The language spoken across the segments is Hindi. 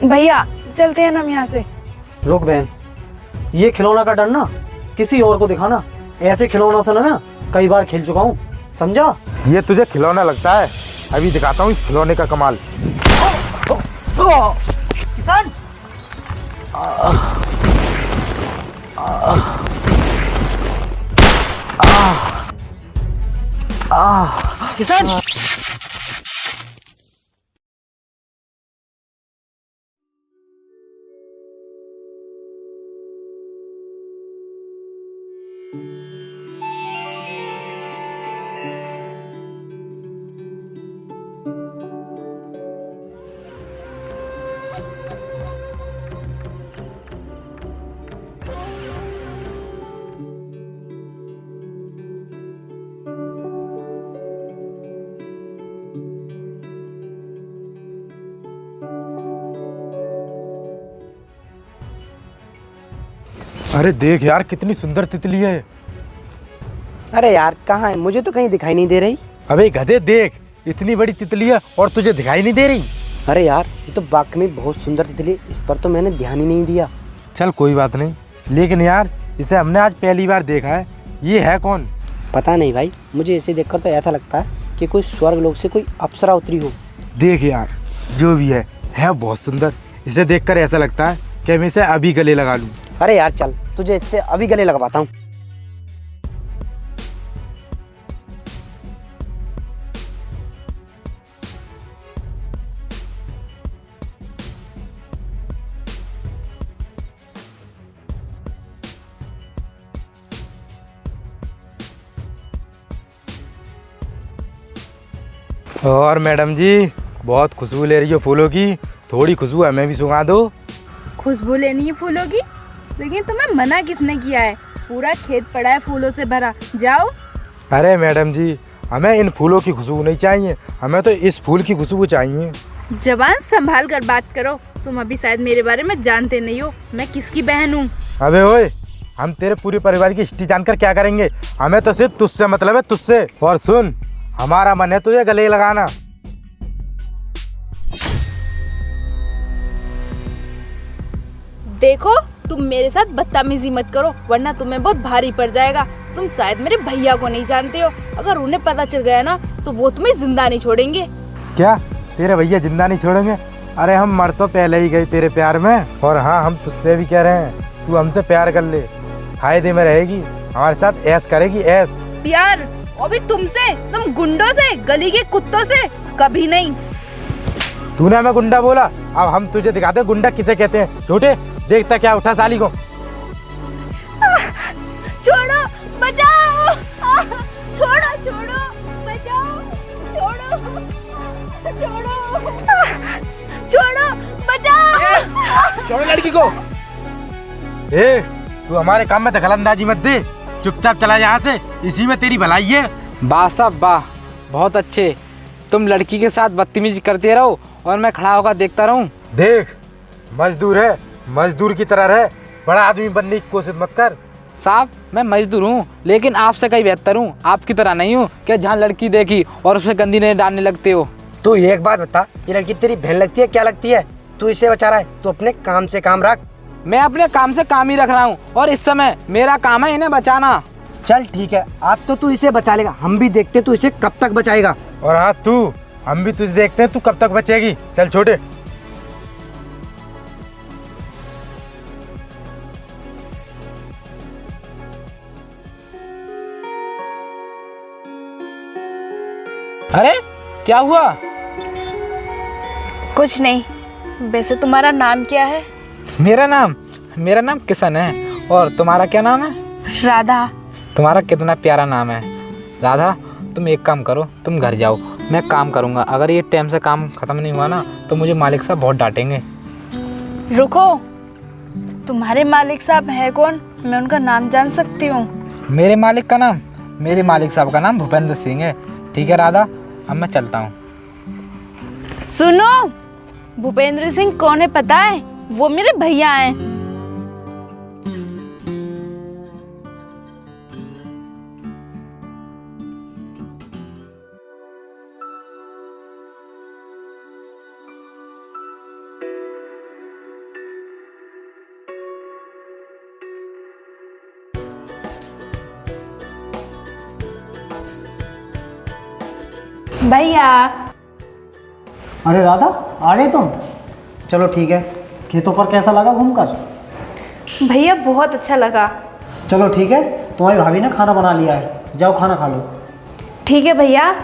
भैया चलते हैं ना हम यहाँ से। रुक बहन, ये खिलौना का डर ना किसी और को दिखाना। ऐसे खिलौना से ना मैं कई बार खेल चुका हूँ, समझा? ये तुझे खिलौना लगता है, अभी दिखाता हूँ इस खिलौने का कमाल। किसान किसान अरे देख यार कितनी सुंदर तितली है। अरे यार कहाँ है, मुझे तो कहीं दिखाई नहीं दे रही। अबे गधे देख, इतनी बड़ी तितली है और तुझे दिखाई नहीं दे रही। अरे यार ये तो वाकई में बहुत सुंदर तितली, इस पर तो मैंने ध्यान ही नहीं दिया। चल कोई बात नहीं, लेकिन यार इसे हमने आज पहली बार देखा है, ये है कौन? पता नहीं भाई, मुझे इसे देखकर तो ऐसा लगता है कि कोई स्वर्ग लोक से कोई अप्सरा उतरी हो। देख यार जो भी है बहुत सुंदर। इसे देखकर ऐसा लगता है कि मैं इसे अभी गले लगा लूं। अरे यार चल, तुझे इससे अभी गले लगवाता हूँ। और मैडम जी बहुत खुशबू ले रही हो फूलों की, थोड़ी खुशबू हमें भी सुंघा दो। खुशबू लेनी है फूलों की, लेकिन तुम्हें मना किसने किया है? पूरा खेत पड़ा है फूलों से भरा, जाओ। अरे मैडम जी हमें इन फूलों की खुशबू नहीं चाहिए, हमें तो इस फूल की खुशबू चाहिए। जबान संभाल कर बात करो, तुम अभी शायद मेरे बारे में जानते नहीं हो, मैं किसकी बहन हूँ। अबे ओए, हम तेरे पूरे परिवार की हिस्ट्री जानकर क्या करेंगे? हमें तो सिर्फ तुझसे मतलब है, तुझसे। और सुन, हमारा मन है तुझे गले लगाना। देखो तुम मेरे साथ बदतमीजी मत करो, वरना तुम्हें बहुत भारी पड़ जाएगा। तुम शायद मेरे भैया को नहीं जानते हो, अगर उन्हें पता चल गया ना तो वो तुम्हें जिंदा नहीं छोड़ेंगे। क्या तेरे भैया जिंदा नहीं छोड़ेंगे? अरे हम मर तो पहले ही गए तेरे प्यार में। और हाँ, हम तुझसे भी कह रहे हैं, तू हमसे प्यार कर ले, फायदे में रहेगी, हमारे साथ ऐश करेगी ऐश। प्यार? और भी तुमसे? तुम गुंडों से, गली के कुत्तों से? कभी नहीं। तूने हमें गुंडा बोला, अब हम तुझे दिखाते हैं गुंडा किसे कहते हैं। छोटे देखता क्या उठा साली को। छोड़ो, बचाओ, छोड़ो छोड़ो, बचाओ, छोड़ो छोड़ो, छोड़ो, बचाओ। छोड़ो लड़की को। ए, तू हमारे काम में दखलंदाजी मत दे, चुपचाप चला यहाँ से, इसी में तेरी भलाई है। वाह साहब वाह, बहुत अच्छे। तुम लड़की के साथ बदतमीजी करते रहो और मैं खड़ा होकर देखता रहूं। देख मजदूर है, मजदूर की तरह रह, बड़ा आदमी बनने की कोशिश मत कर। साहब मैं मजदूर हूँ, लेकिन आपसे कहीं बेहतर हूँ, आपकी तरह नहीं हूँ कि जहाँ लड़की देखी और उसे गंदी नहीं डालने लगते हो। तू एक बात बता, ये लड़की तेरी बहन लगती है क्या लगती है? तू इसे बचा रहा है, तू अपने काम से काम रख। मैं अपने काम से काम ही रख रहा हूँ और इस समय मेरा काम है इन्हें बचाना। चल ठीक है, आज तो तू इसे बचा लेगा, हम भी देखते तू इसे कब तक बचाएगा। और हाँ तू, हम भी तुझे देखते हैं तू कब तक बचेगी। चल छोटे। अरे क्या हुआ? कुछ नहीं। वैसे तुम्हारा नाम क्या है? मेरा नाम किशन है। और तुम्हारा क्या नाम है? राधा। तुम्हारा कितना प्यारा नाम है राधा। तुम एक काम करो, तुम घर जाओ, मैं काम करूँगा। अगर ये टाइम से काम ख़त्म नहीं हुआ ना तो मुझे मालिक साहब बहुत डांटेंगे। रुको, तुम्हारे मालिक साहब है कौन? मैं उनका नाम जान सकती हूँ? मेरे मालिक साहब का नाम भूपेंद्र सिंह है। ठीक है राधा, अब मैं चलता हूँ। सुनो, भूपेंद्र सिंह कौन है पता है? वो मेरे भैया हैं। भैया। अरे राधा, आ गए तुम? चलो ठीक है। खेतों पर कैसा लगा घूमकर? भैया बहुत अच्छा लगा। चलो ठीक है, तुम्हारी भाभी ने खाना बना लिया है, जाओ खाना खा लो। ठीक है भैया।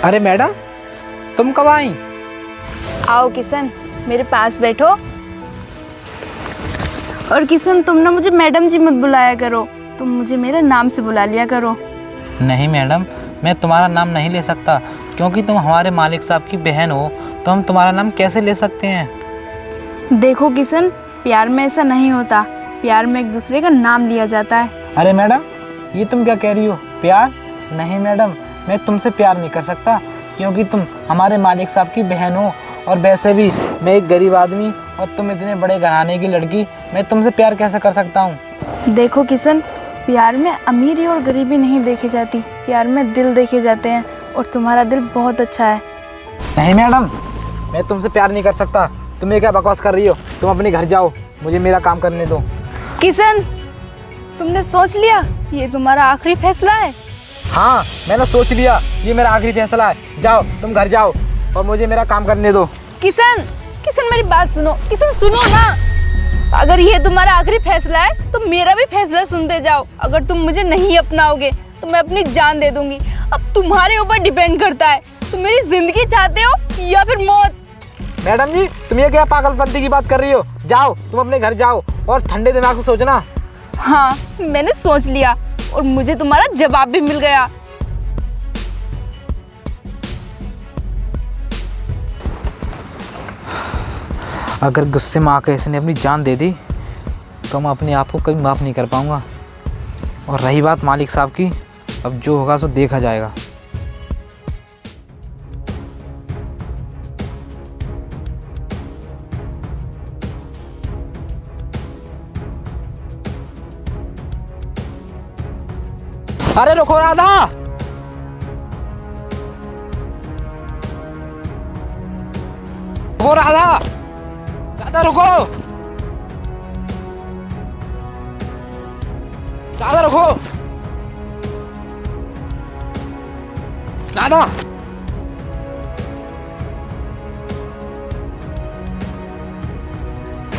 अरे मैडम, तुम कब आई? आओ किशन, मेरे पास बैठो। और किशन, तुम ना मुझे मैडम जी मत बुलाया करो, तुम मुझे मेरे नाम से बुला लिया करो। नहीं मैडम, मैं तुम्हारा नाम नहीं ले सकता, क्योंकि तुम हमारे मालिक साहब की बहन हो, तो हम तुम्हारा नाम कैसे ले सकते हैं? देखो किशन, प्यार में ऐसा नहीं होता, प्यार में एक दूसरे का नाम लिया जाता है। अरे मैडम, ये तुम क्या कह रही हो? प्यार? नहीं मैडम, मैं तुमसे प्यार नहीं कर सकता, क्योंकि तुम हमारे मालिक साहब की बहन हो, और वैसे भी मैं एक गरीब आदमी और तुम इतने बड़े घराने की लड़की, मैं तुमसे प्यार कैसे कर सकता हूँ? देखो किशन, प्यार में अमीरी और गरीबी नहीं देखी जाती, प्यार में दिल देखे जाते हैं, और तुम्हारा दिल बहुत अच्छा है। नहीं मैडम, मैं तुमसे प्यार नहीं कर सकता। तुम ये क्या बकवास कर रही हो? तुम अपने घर जाओ, मुझे मेरा काम करने दो। किशन, तुमने सोच लिया ये तुम्हारा आखिरी फैसला है? हाँ, मैंने सोच लिया, ये मेरा आखिरी फैसला है। जाओ, तुम घर जाओ और मुझे मेरा काम करने दो। किशन, किशन मेरी बात सुनो। किशन सुनो ना, अगर ये तुम्हारा आखिरी फैसला है तो मेरा भी फैसला सुनते जाओ। अगर तुम मुझे नहीं अपनाओगे तो मैं अपनी जान दे दूंगी। अब तुम्हारे ऊपर डिपेंड करता है, तुम मेरी जिंदगी चाहते हो या फिर मौत। मैडम जी, तुम ये क्या पागलपंती की बात कर रही हो? जाओ, तुम अपने घर जाओ और ठंडे दिमाग से सोचना। हाँ, मैंने सोच लिया और मुझे तुम्हारा जवाब भी मिल गया। अगर गुस्से में आकर इसने अपनी जान दे दी तो मैं अपने आप को कभी माफ़ नहीं कर पाऊंगा। और रही बात मालिक साहब की, अब जो होगा सो देखा जाएगा। अरे रुको राधा, रुको राधा, राधा रुको, राधा रुको, राधा।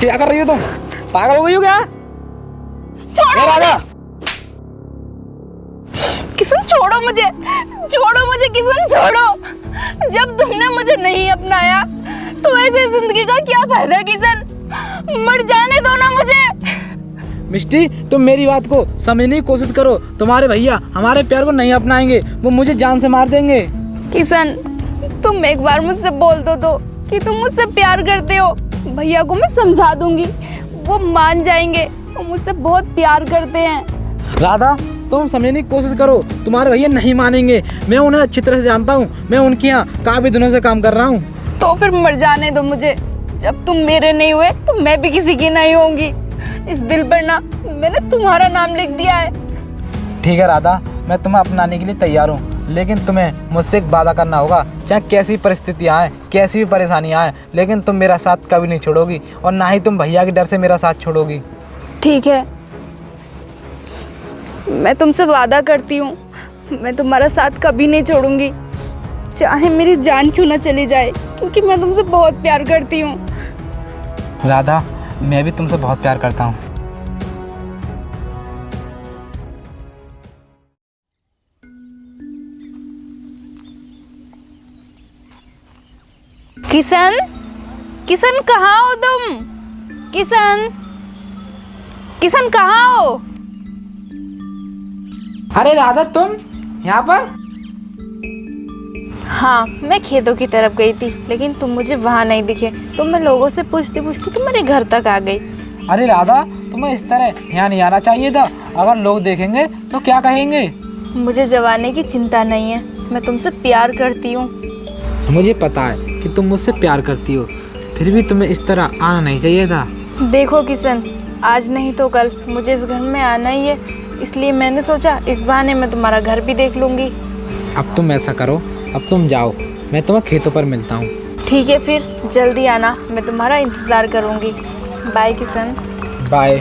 क्या कर रही हो तुम? पागल हो गई हो क्या? छोड़ो राधा, किशन, छोड़ो मुझे, छोड़ो मुझे किशन, छोड़ो। जब तुमने मुझे नहीं अपनाया तो ऐसे जिंदगी का क्या फायदा किशन? मर जाने दो ना मुझे। मिष्टी, तुम मेरी बात को समझने की कोशिश करो। तुम्हारे भैया हमारे प्यार को नहीं अपनाएंगे, वो मुझे जान से मार देंगे। किशन, तुम एक बार मुझसे बोल दो कि तुम मुझसे प्यार करते हो, भैया को मैं समझा दूंगी, वो मान जाएंगे, वो मुझसे बहुत प्यार करते हैं। राधा, तुम समझने की कोशिश करो, तुम्हारे भैया नहीं मानेंगे। मैं उन्हें अच्छी तरह से जानता हूँ, मैं उनके यहाँ काफी दिनों से काम कर रहा हूँ। तो फिर मर जाने दो मुझे। जब तुम मेरे नहीं हुए तो मैं भी किसी की नहीं होंगी। इस दिल पर ना मैंने तुम्हारा नाम लिख दिया है। ठीक है राधा, मैं तुम्हें अपनाने के लिए तैयार हूँ, लेकिन तुम्हें मुझसे एक वादा करना होगा। चाहे कैसी परिस्थितियाँ आए, कैसी भी परेशानियाँ आए, लेकिन तुम मेरा साथ कभी नहीं छोड़ोगी, और ना ही तुम भैया के डर से मेरा साथ छोड़ोगी। ठीक है, मैं तुमसे वादा करती हूँ, मैं तुम्हारा साथ कभी नहीं छोड़ूंगी, चाहे मेरी जान क्यों ना चली जाए, क्योंकि मैं तुमसे बहुत प्यार करती हूँ। राधा, मैं भी तुमसे बहुत प्यार करता हूँ। किशन, किशन कहाँ हो तुम? किशन, किशन कहाँ हो? अरे राधा, तुम यहाँ पर? हाँ, मैं खेतों की तरफ गई थी, लेकिन तुम मुझे वहाँ नहीं दिखे, तो मैं लोगों से पूछते पूछते तुम्हारे घर तक आ गई। अरे राधा, तुम्हें इस तरह यहाँ नहीं आना चाहिए था। अगर लोग देखेंगे तो क्या कहेंगे? मुझे जवानी की चिंता नहीं है, मैं तुमसे प्यार करती हूँ। मुझे पता है कि तुम मुझसे प्यार करती हो, फिर भी तुम्हें इस तरह आना नहीं चाहिए था। देखो किशन, आज नहीं तो कल मुझे इस घर में आना ही है, इसलिए मैंने सोचा इस बहाने मैं तुम्हारा घर भी देख लूँगी। अब तुम ऐसा करो, अब तुम जाओ, मैं तुम्हें खेतों पर मिलता हूँ। ठीक है, फिर जल्दी आना, मैं तुम्हारा इंतज़ार करूँगी। बाय किशन। बाय।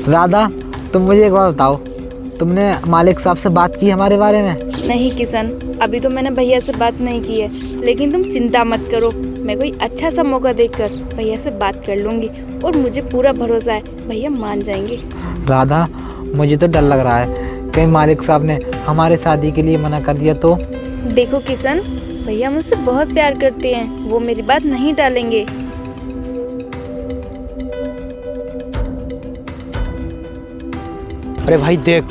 राधा, तुम मुझे एक बात बताओ, तुमने मालिक साहब से बात की हमारे बारे में? नहीं किशन, अभी तो मैंने भैया से बात नहीं की है, लेकिन तुम चिंता मत करो, मैं कोई अच्छा सा मौका देखकर भैया से बात कर लूँगी और मुझे पूरा भरोसा है भैया मान जाएंगे। राधा, मुझे तो डर लग रहा है, कहीं मालिक साहब ने हमारे शादी के लिए मना कर दिया तो? देखो किशन, भैया मुझसे बहुत प्यार करते हैं, वो मेरी बात नहीं टालेंगे। अरे भाई देख।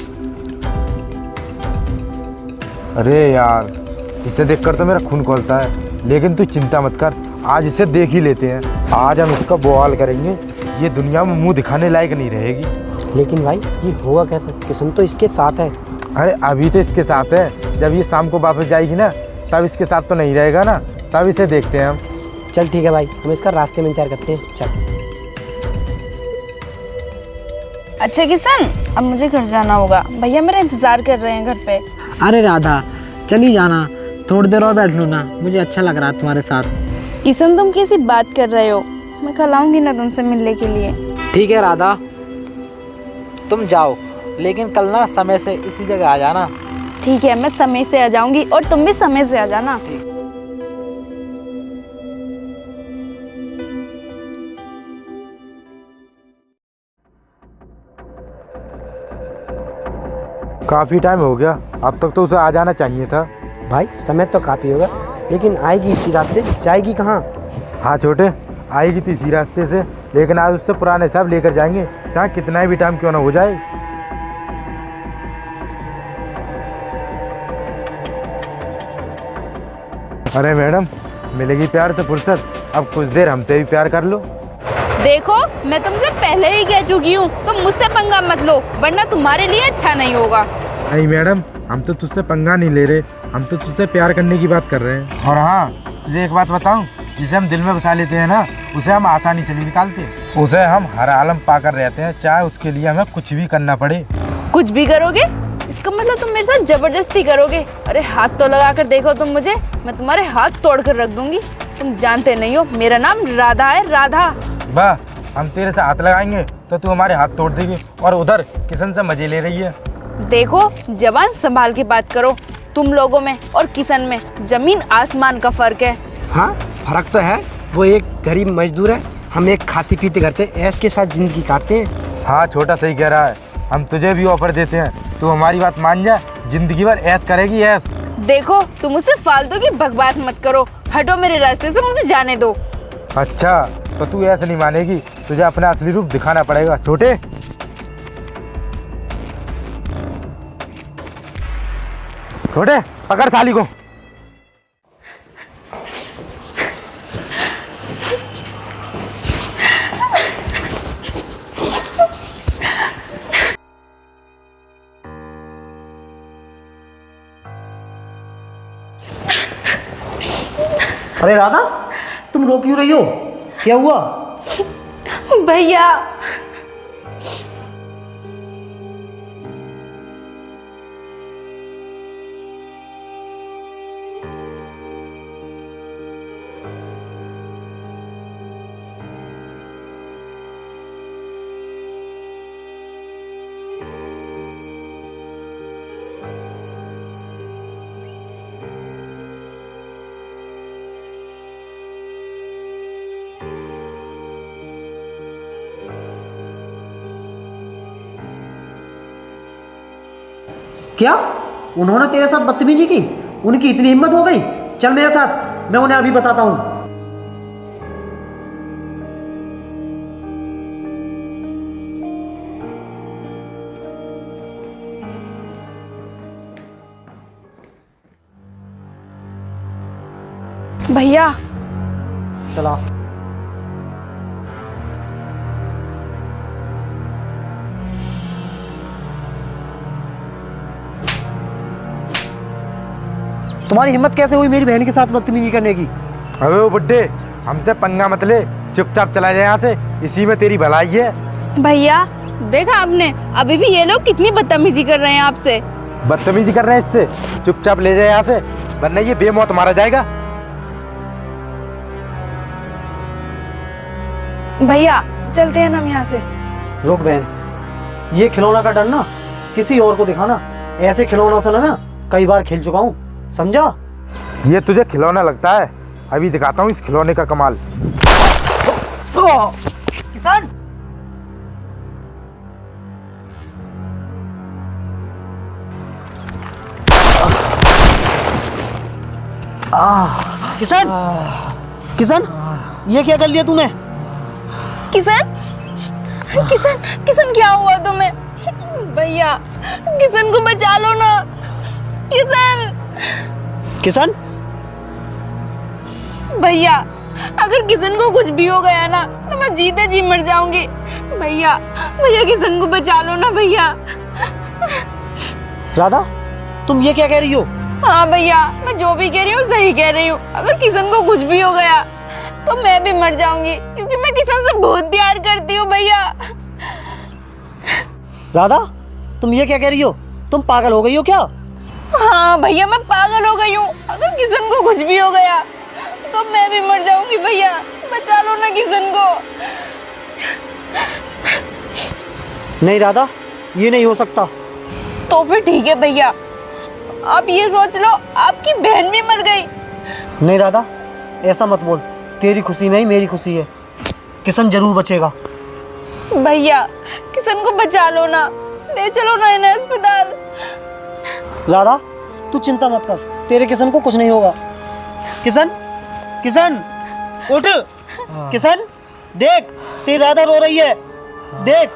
अरे यार, इसे देखकर तो मेरा खून खौलता है, लेकिन तू चिंता मत कर, आज इसे देख ही लेते हैं। आज हम इसका बवाल करेंगे, ये दुनिया में मुंह दिखाने लायक नहीं रहेगी। लेकिन भाई ये होगा कैसे? किशन तो इसके साथ है। अरे अभी तो इसके साथ है, जब ये शाम को वापस जाएगी ना, तब इसके साथ तो नहीं रहेगा ना, तब इसे देखते हैं हम। चल ठीक है भाई, हम इसका रास्ते में इंतजार करते हैं। चल। अच्छा किशन, अब मुझे घर जाना होगा, भैया मेरा इंतजार कर रहे हैं घर पे। अरे राधा, चली जाना, थोड़ी देर और बैठ लो ना, मुझे अच्छा लग रहा है तुम्हारे साथ। किशन, तुम कैसी बात कर रहे हो? मैं कल आऊंगी ना तुमसे मिलने के लिए। ठीक है राधा, तुम जाओ, लेकिन कल ना समय से इसी जगह आ जाना। ठीक है, मैं समय से आ जाऊंगी और तुम भी समय से आ जाना। काफ़ी टाइम हो गया, अब तक तो उसे आ जाना चाहिए था। भाई समय तो काफ़ी होगा, लेकिन आएगी इसी रास्ते, जाएगी कहाँ? हाँ छोटे, आएगी तो इसी रास्ते से, लेकिन आज उससे पुराने हिसाब लेकर जाएंगे, चाहे कितना भी टाइम क्यों ना हो जाए। अरे मैडम, मिलेगी प्यार से फुर्सत, अब कुछ देर हमसे भी प्यार कर लो। देखो, मैं तुमसे पहले ही कह चुकी हूँ, तुम मुझसे पंगा मत लो, वरना तुम्हारे लिए अच्छा नहीं होगा। नहीं मैडम, हम तो तुझसे पंगा नहीं ले रहे, हम तो तुझसे प्यार करने की बात कर रहे हैं। और हाँ, तुझे एक बात बताऊं, जिसे हम दिल में बसा लेते हैं ना, उसे हम आसानी से नहीं निकालते, उसे हम हर आलम पाकर रहते हैं, चाहे उसके लिए हमें कुछ भी करना पड़े। कुछ भी करोगे? इसका मतलब तुम मेरे साथ जबरदस्ती करोगे? अरे हाथ तो लगा कर देखो तुम मुझे, मैं तुम्हारे हाथ तोड़ कर रख दूंगी। तुम जानते नहीं हो, मेरा नाम राधा है, राधा। वाह, हम तेरे से हाथ लगाएंगे तो तू हमारे हाथ तोड़ देगी, और उधर किशन से मजे ले रही है। देखो, जबान संभाल के बात करो, तुम लोगों में और किशन में जमीन आसमान का फर्क है। हाँ, फर्क तो है, वो एक गरीब मजदूर है, हम एक खाते पीते करते ऐश के साथ जिंदगी काटते हैं। हाँ छोटा सही कह रहा है, हम तुझे भी ऑफर देते हैं, तू हमारी बात मान जा, जिंदगी भर ऐश करेगी ऐश। देखो, तुम मुझसे फालतू की बकवास मत करो, हटो मेरे रास्ते से, मुझे जाने दो। अच्छा, तो तू ऐसे नहीं मानेगी, तुझे अपना असली रूप दिखाना पड़ेगा। छोटे, छोटे पकड़ साली को। अरे राधा, तुम रो क्यों रही हो? क्या हुआ? भैया, क्या उन्होंने तेरे साथ बदतमीजी की? उनकी इतनी हिम्मत हो गई? चल मेरे साथ, मैं उन्हें अभी बताता हूँ। भैया चला। तुम्हारी हिम्मत कैसे हुई मेरी बहन के साथ बदतमीजी करने की? अबे वो बुड्ढे, हमसे पंगा मत ले, चुपचाप चला जाए यहाँ से, इसी में तेरी भलाई है। भैया देखा आपने, अभी भी ये लोग कितनी बदतमीजी कर रहे हैं आपसे। बदतमीजी कर रहे हैं इससे, चुपचाप ले जाए यहाँ से, वरना ये बेमौत मारा जाएगा। भैया चलते हैं ना हम यहाँ से। रुक बहन, ये खिलौना का डर ना किसी और को दिखाना। ऐसे खिलौना से ना कई बार खेल चुका हूँ, समझा? ये तुझे खिलौना लगता है, अभी दिखाता हूँ इस खिलौने का कमाल। किसान, किसान, किसान, ये क्या कर लिया तूने? किशन किशन किशन क्या हुआ तुम्हें? भैया किशन को बचा लो ना। किशन किसान, भैया अगर किशन को कुछ भी हो गया ना तो मैं जीते जी मर जाऊंगी। भैया भैया किशन को बचा लो ना भैया। राधा, तुम ये क्या कह रही हो? हाँ भैया, मैं जो भी कह रही हूँ सही कह रही हूँ। अगर किशन को कुछ भी हो गया तो मैं भी मर जाऊंगी, क्योंकि मैं किशन से बहुत प्यार करती हूँ भैया। राधा, तुम ये क्या कह रही हो? तुम पागल हो गई हो क्या? हाँ भैया, मैं पागल हो गई हूँ। अगर किशन को कुछ भी हो गया तो मैं भी मर जाऊंगी भैया। बचा लो ना किशन को। नहीं राधा, ये नहीं हो सकता। तो फिर ठीक है भैया, आप ये सोच लो आपकी बहन भी मर गई। नहीं राधा, ऐसा मत बोल। तेरी खुशी में ही मेरी खुशी है। किशन जरूर बचेगा। भैया किशन को बचा लो ना, ले चलो ना इन्हें अस्पताल। राधा, तू चिंता मत कर, तेरे किशन को कुछ नहीं होगा। किशन, किशन उठ। किशन देख, तेरी राधा रो रही है। देख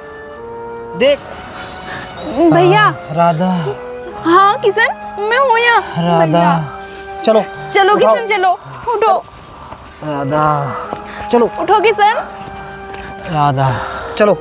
देख। भैया राधा, हाँ किशन, मैं हूँ यहाँ। राधा। भैया, चलो चलो उठाओ। किशन, चलो उठो। राधा, चलो उठो किशन। राधा। चलो।